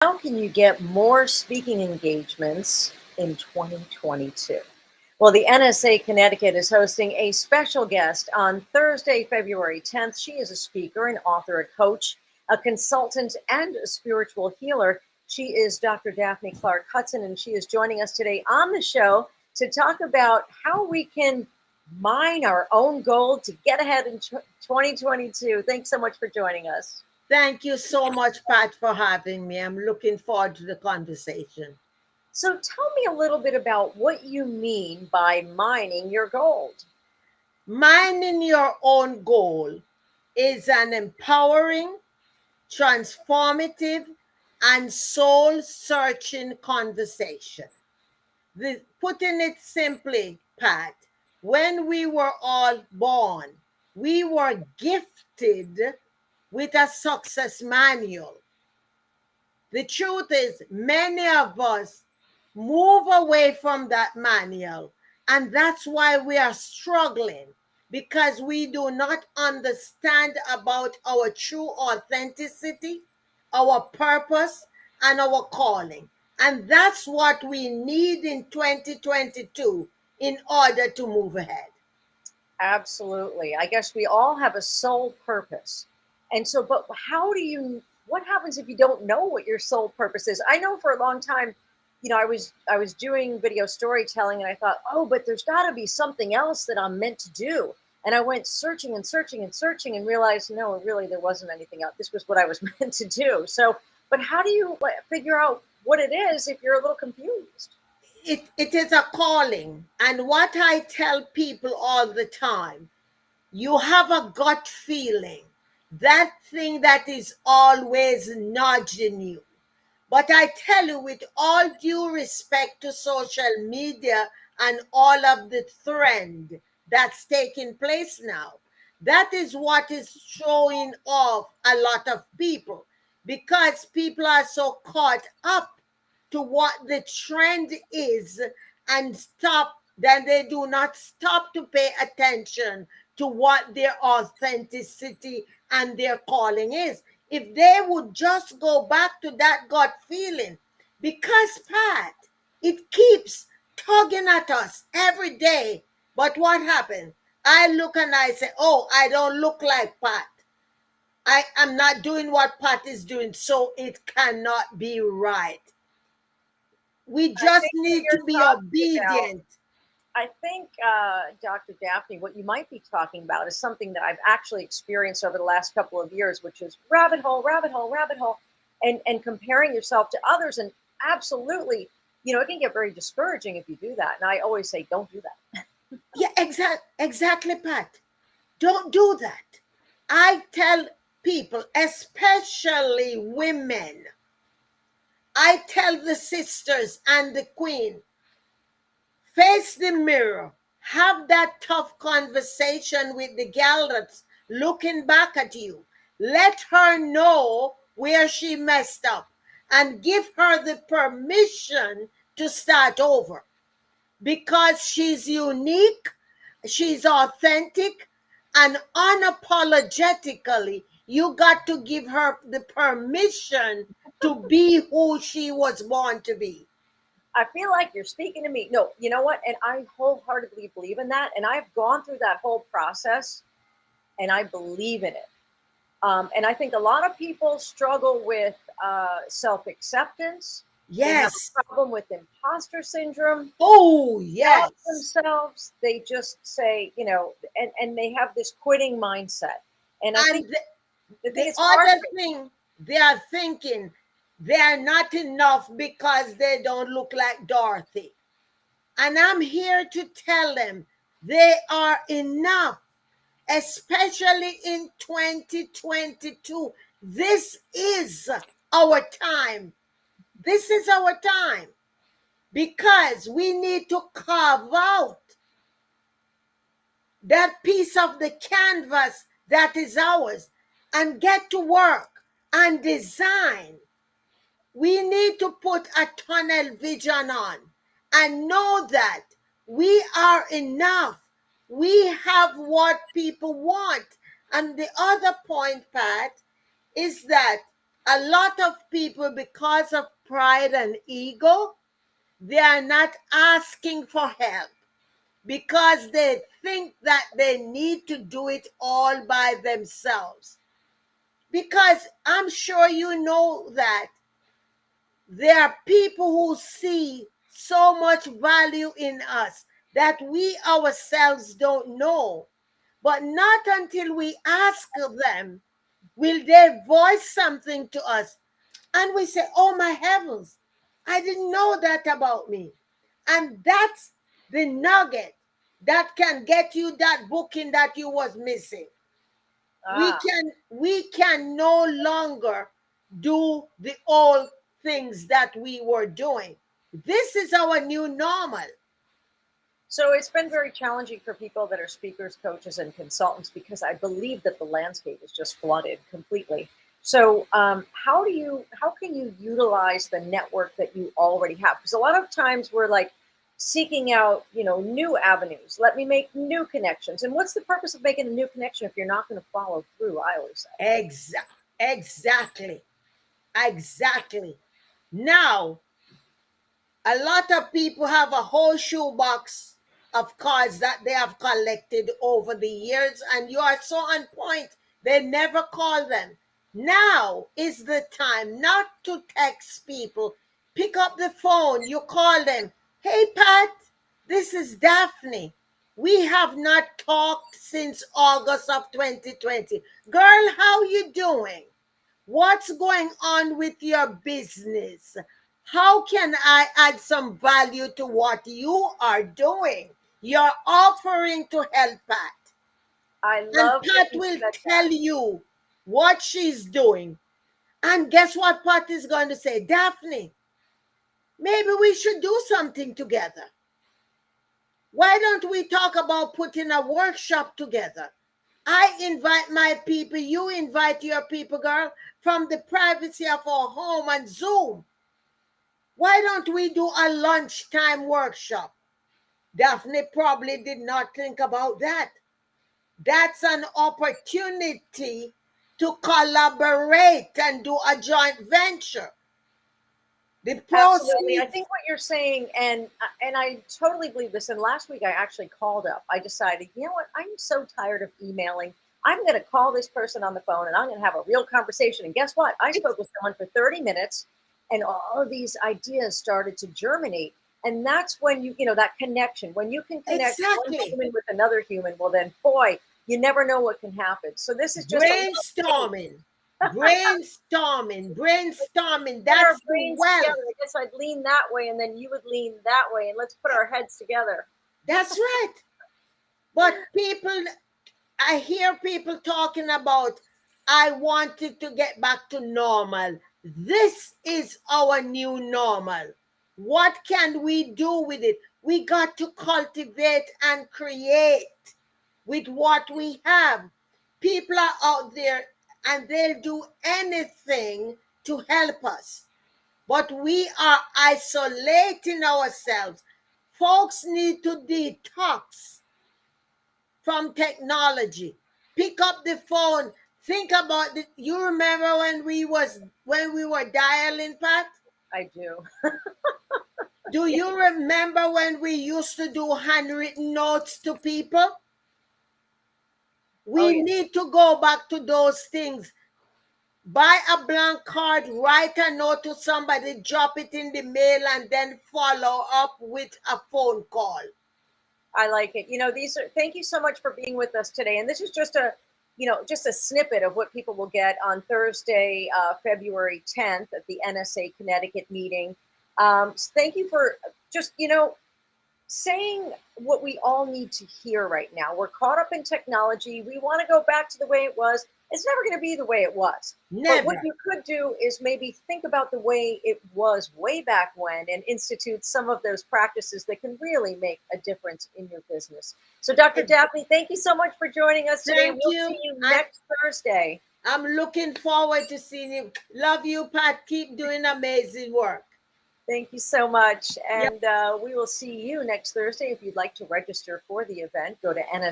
How can you get more speaking engagements in 2022? Well, the NSA Connecticut is hosting a special guest on Thursday, February 10th. She is a speaker, an author, a coach, a consultant, and a spiritual healer. She is Dr. Daphne Clarke-Hudson, and she is joining us today on the show to talk about how we can mine our own gold to get ahead in 2022. Thanks so much for joining us. Thank you so much, Pat, for having me. I'm looking forward to the conversation. So tell me a little bit about what you mean by mining your gold. Minding your own goal is an empowering, transformative, and soul searching conversation. Putting it simply, Pat, when we were all born, we were gifted with a success manual. The truth is, many of us move away from that manual, and that's why we are struggling because we do not understand about our true authenticity, our purpose, and our calling. And that's what we need in 2022 in order to move ahead. Absolutely. I guess we all have a soul purpose. And so, but what happens if you don't know what your soul purpose is? I know for a long time, I was doing video storytelling and I thought, oh, but there's got to be something else that I'm meant to do. And I went searching and searching and searching and realized, no, really, there wasn't anything else. This was what I was meant to do. So, but how do you figure out what it is if you're a little confused? It is a calling. And what I tell people all the time, you have a gut feeling, that thing that is always nudging you. But I tell you, with all due respect to social media and all of the trend that's taking place now, that is what is throwing off a lot of people because people are so caught up to what the trend is and then they do not stop to pay attention to what their authenticity and their calling is. If they would just go back to that gut feeling, because Pat, it keeps tugging at us every day. But what happens? I look and I say, oh, I don't look like Pat. I am not doing what Pat is doing, so it cannot be right. We I just think what need you're to be talking about obedient. I think, Dr. Daphne, what you might be talking about is something that I've actually experienced over the last couple of years, which is rabbit hole, rabbit hole, rabbit hole, and comparing yourself to others. And absolutely, it can get very discouraging if you do that. And I always say, don't do that. Yeah, exactly, Pat. Don't do that. I tell people, especially women, I tell the sisters and the queen, face the mirror, have that tough conversation with the gal that's looking back at you. Let her know where she messed up and give her the permission to start over because she's unique, she's authentic, and unapologetically, you got to give her the permission to be who she was born to be. I feel like you're speaking to me. No, you know what? And I wholeheartedly believe in that. And I've gone through that whole process and I believe in it. And I think a lot of people struggle with self acceptance. They have Yes. a problem with imposter syndrome. Oh, Doubt yes. themselves. They just say, and they have this quitting mindset. And I think And the thing the is hard. other thing, they are thinking they are not enough because they don't look like Dorothy. And I'm here to tell them they are enough, especially in 2022. This is our time. This is our time because we need to carve out that piece of the canvas that is ours and get to work and design. We need to put a tunnel vision on and know that we are enough. We have what people want. And the other point, Pat, is that a lot of people, because of pride and ego, they are not asking for help because they think that they need to do it all by themselves. Because I'm sure you know that there are people who see so much value in us that we ourselves don't know. But not until we ask them will they voice something to us. And we say, oh my heavens, I didn't know that about me. And that's the nugget that can get you that booking that you was missing. Ah. We can no longer do the old things that we were doing. This is our new normal. So it's been very challenging for people that are speakers, coaches, and consultants because I believe that the landscape is just flooded completely. So how can you utilize the network that you already have? Because a lot of times we're like seeking out, new avenues. Let me make new connections. And what's the purpose of making a new connection if you're not going to follow through? I always say. Exactly. Exactly. Now, a lot of people have a whole shoebox of cards that they have collected over the years, and you are so on point. They never call them. Now is the time not to text people. Pick up the phone, you call them. Hey, Pat, this is Daphne. We have not talked since August of 2020. Girl, how you doing? What's going on with your business? How can I add some value to what you are doing? You're offering to help Pat. I And love that Pat you will said tell that. you what she's doing. And guess what Pat is going to say? Daphne, maybe we should do something together. Why don't we talk about putting a workshop together? I invite my people, you invite your people, girl, from the privacy of our home and Zoom. Why don't we do a lunchtime workshop? Daphne probably did not think about that. That's an opportunity to collaborate and do a joint venture. The Absolutely. I proceeds, think what you're saying, and I totally believe this. And last week I actually called up. I decided, you know what? I'm so tired of emailing. I'm going to call this person on the phone and I'm going to have a real conversation. And guess what? I spoke with someone for 30 minutes and all of these ideas started to germinate. And that's when that connection, when you can connect one exactly. human with another human, well, then, boy, you never know what can happen. So this is just a little taste. Brainstorming, brainstorming. Put our That's the brains together. wealth. I guess I'd lean that way, and then you would lean that way, and let's put our heads together. That's right. But people, I hear people talking about, I wanted to get back to normal. This is our new normal. What can we do with it? We got to cultivate and create with what we have. People are out there and they'll do anything to help us. But we are isolating ourselves. Folks need to detox from technology. Pick up the phone. Think about it. You remember when we were dialing, Pat? I do. Do you remember when we used to do handwritten notes to people? Oh We yeah. need to go back to those things. Buy a blank card, write a note to somebody, drop it in the mail, and then follow up with a phone call. I like it. These are. Thank you so much for being with us today. And this is just a snippet of what people will get on Thursday, February 10th at the NSA Connecticut meeting. So thank you for just saying what we all need to hear right now. We're caught up in technology. We want to go back to the way it was. It's never going to be the way it was. But what Never. you could do is maybe think about the way it was way back when and institute some of those practices that can really make a difference in your business. So, Dr. Daphne, thank you so much for joining us today. Thank We'll you. see you next Thursday. I'm looking forward to seeing you. Love you, Pat. Keep doing amazing work. Thank you so much. Yep. And we will see you next Thursday. If you'd like to register for the event, go to NS.